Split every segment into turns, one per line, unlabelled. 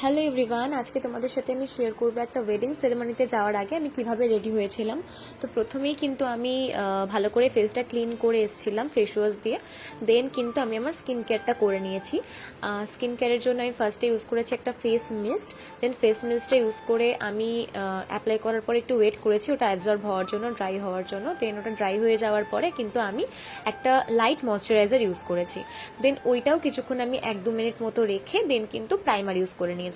Hello everyone, আজকে তোমাদের সাথে আমি শেয়ার করবো একটা ওয়েডিং সেরেমনিতে যাওয়ার আগে আমি কিভাবে রেডি হয়েছিলাম। তো প্রথমেই কিন্তু আমি ভালো করে ফেসটা ক্লিন করে এসেছিলাম ফেস ওয়াশ দিয়ে। দেন কিন্তু আমি আমার স্কিন কেয়ারটা করে নিয়েছি। স্কিন কেয়ারের জন্য আমি ফার্স্টে ইউজ করেছি একটা ফেস মিস্ট। দেন ফেস মিস্টটা ইউজ করে আমি অ্যাপ্লাই করার পর একটু ওয়েট করেছি ওটা অ্যাবজর্ব হওয়ার জন্য, ড্রাই হওয়ার জন্য। দেন ওটা ড্রাই হয়ে যাওয়ার পরে কিন্তু আমি একটা লাইট ময়শ্চারাইজার ইউজ করেছি। দেন ওইটাও কিছুক্ষণ আমি 1-2 মিনিট মতো রেখে দেন কিন্তু প্রাইমার ইউজ করে নিয়েছিলাম।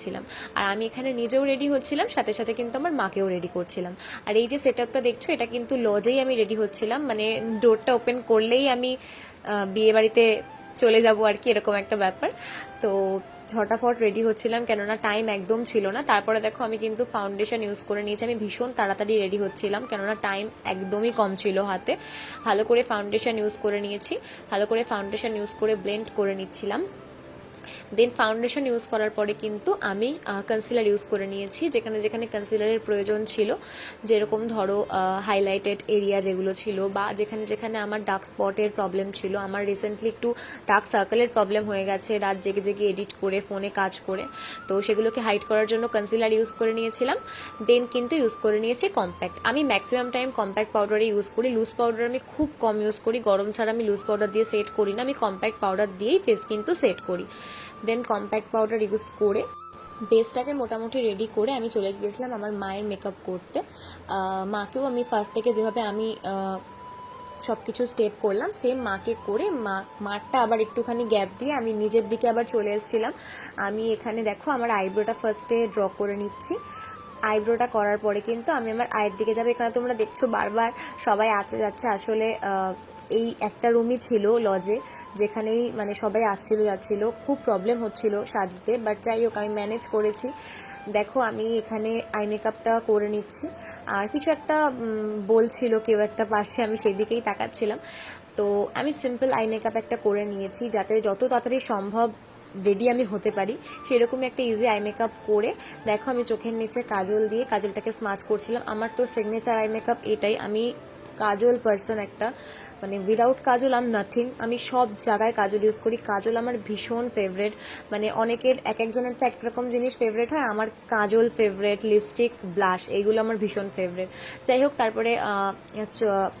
আর আমি এখানে নিজেও রেডি হচ্ছিলাম, সাথে সাথে কিন্তু আমার মাকেও রেডি করছিলাম। আর এই যে সেট আপটা দেখছো, এটা কিন্তু লজেই আমি রেডি হচ্ছিলাম, মানে ডোরটা ওপেন করলেই আমি বিয়ে বাড়িতে চলে যাব আর কি, এরকম একটা ব্যাপার। তো ঝটাফট রেডি হচ্ছিলাম, কেননা টাইম একদম ছিল না। তারপরে দেখো আমি কিন্তু ফাউন্ডেশন ইউজ করে নিয়েছি। আমি ভীষণ তাড়াতাড়ি রেডি হচ্ছিলাম, কেননা টাইম একদমই কম ছিল হাতে। ভালো করে ফাউন্ডেশন ইউজ করে নিয়েছি, ভালো করে ফাউন্ডেশন ইউজ করে ব্লেন্ড করে নিচ্ছিলাম। দেন ফাউন্ডেশন ইউজ করার পরে কিন্তু আমি কনসিলার ইউজ করে নিয়েছি, যেখানে যেখানে কনসিলারের প্রয়োজন ছিল। যেরকম ধরো হাইলাইটেড এরিয়া যেগুলো ছিল, বা যেখানে যেখানে আমার ডার্ক স্পটের প্রবলেম ছিল। আমার রিসেন্টলি একটু ডার্ক সার্কেলের প্রবলেম হয়ে গেছে রাত জেগে জেগে এডিট করে, ফোনে কাজ করে। তো সেগুলোকে হাইড করার জন্য কনসিলার ইউজ করে নিয়েছিলাম। দেন কিন্তু ইউজ করে নিয়েছি কম্প্যাক্ট। আমি ম্যাক্সিমাম টাইম কম্প্যাক্ট পাউডারই ইউজ করি, লুজ পাউডার আমি খুব কম ইউজ করি। গরম ছাড়া আমি লুজ পাউডার দিয়ে সেট করি না, আমি কম্প্যাক্ট পাউডার দিয়েই ফেস কিন্তু সেট করি। দেন কম্প্যাক্ট পাউডার ইউজ করে বেসটাকে মোটামুটি রেডি করে আমি চলে গিয়েছিলাম আমার মায়ের মেকআপ করতে। মাকেও আমি ফার্স্ট থেকে যেভাবে আমি সব কিছু স্টেপ করলাম, সেম মাকে করে মারটা আবার একটুখানি গ্যাপ দিয়ে আমি নিজের দিকে আবার চলে এসেছিলাম। আমি এখানে দেখো আমার আইব্রোটা ফার্স্টে ড্র করে নিচ্ছি। আইব্রোটা করার পরে কিন্তু আমি আমার আয়ের দিকে যাবো। এখানে তোমরা দেখছো বারবার সবাই আছে যাচ্ছে, আসলে এই একটা রুমই ছিল লজে, যেখানেই মানে সবাই আসছিল যাচ্ছিল, খুব প্রবলেম হচ্ছিল সাজতে, বাট যাই হোক আমি ম্যানেজ করেছি। দেখো আমি এখানে আই মেকআপটা করে নিচ্ছি। আর কিছু একটা বলছিল কেউ একটা পাশে, আমি সেই দিকেই তাকাচ্ছিলাম। তো আমি সিম্পল আই মেকআপ একটা করে নিয়েছি, যাতে যত তাড়াতাড়ি সম্ভব রেডি আমি হতে পারি, সেরকমই একটা ইজি আই মেকআপ করে। দেখো আমি চোখের নিচে কাজল দিয়ে কাজলটাকে স্মাচ করছিলাম। আমার তো সিগনেচার আই মেকআপ এটাই, আমি কাজল পার্সন একটা, মানে উইদাউট কাজল আম নাথিং। আমি সব জায়গায় কাজল ইউজ করি, কাজল আমার ভীষণ ফেভারেট। মানে অনেকের এক একজনের তো একরকম জিনিস ফেভারেট হয়, আমার কাজল ফেভারেট, লিপস্টিক, ব্লাশ, এইগুলো আমার ভীষণ ফেভারেট। যাই হোক, তারপরে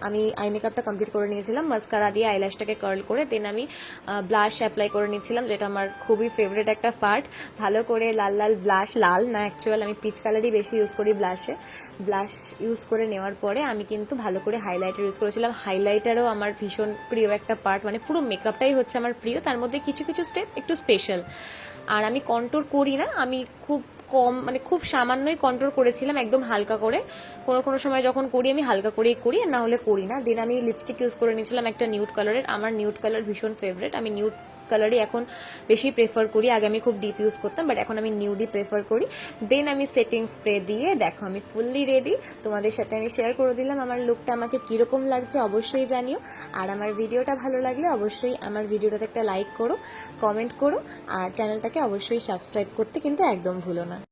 আমি আই মেকআপটা কমপ্লিট করে নিয়েছিলাম মাস্কারা দিয়ে আইল্যাশটাকে কার্ল করে। দেন আমি ব্লাশ অ্যাপ্লাই করে নিয়েছিলাম, যেটা আমার খুবই ফেভারেট একটা পার্ট। ভালো করে লাল লাল ব্লাশ, লাল না অ্যাকচুয়াল আমি পিচ কালারই বেশি ইউজ করি ব্লাশে। ব্লাশ ইউজ করে নেওয়ার পরে আমি কিন্তু ভালো করে হাইলাইটার ইউজ করেছিলাম। হাইলাইটারও আমার ভীষণ প্রিয় একটা পার্ট, মানে পুরো মেকআপটাই হচ্ছে আমার প্রিয়, তার মধ্যে কিছু কিছু স্টেপ একটু স্পেশাল। আর আমি কন্ট্রোল করি না, আমি খুব কম, মানে খুব সামান্যই কন্ট্রোল করেছিলাম, একদম হালকা করে। কোনো কোনো সময় যখন করি আমি হালকা করেই করি, আর না হলে করি না। দেন আমি লিপস্টিক ইউজ করে নিয়েছিলাম একটা নিউড কালারের। আমার নিউড কালার ভীষণ ফেভারিট, আমি নিউড কালারই এখন বেশি প্রেফার করি। আগে আমি খুব ডিপ ইউজ করতাম, বাট এখন আমি নিউডই প্রেফার করি। দেন আমি সেটিং স্প্রে দিয়ে দেখো আমি ফুললি রেডি। তোমাদের সাথে আমি শেয়ার করে দিলাম আমার লুকটা আমাকে কীরকম লাগছে, অবশ্যই জানিও। আর আমার ভিডিওটা ভালো লাগলে অবশ্যই আমার ভিডিওটাতে একটা লাইক করো, কমেন্ট করো, আর চ্যানেলটাকে অবশ্যই সাবস্ক্রাইব করতে কিন্তু একদম ভুলো না।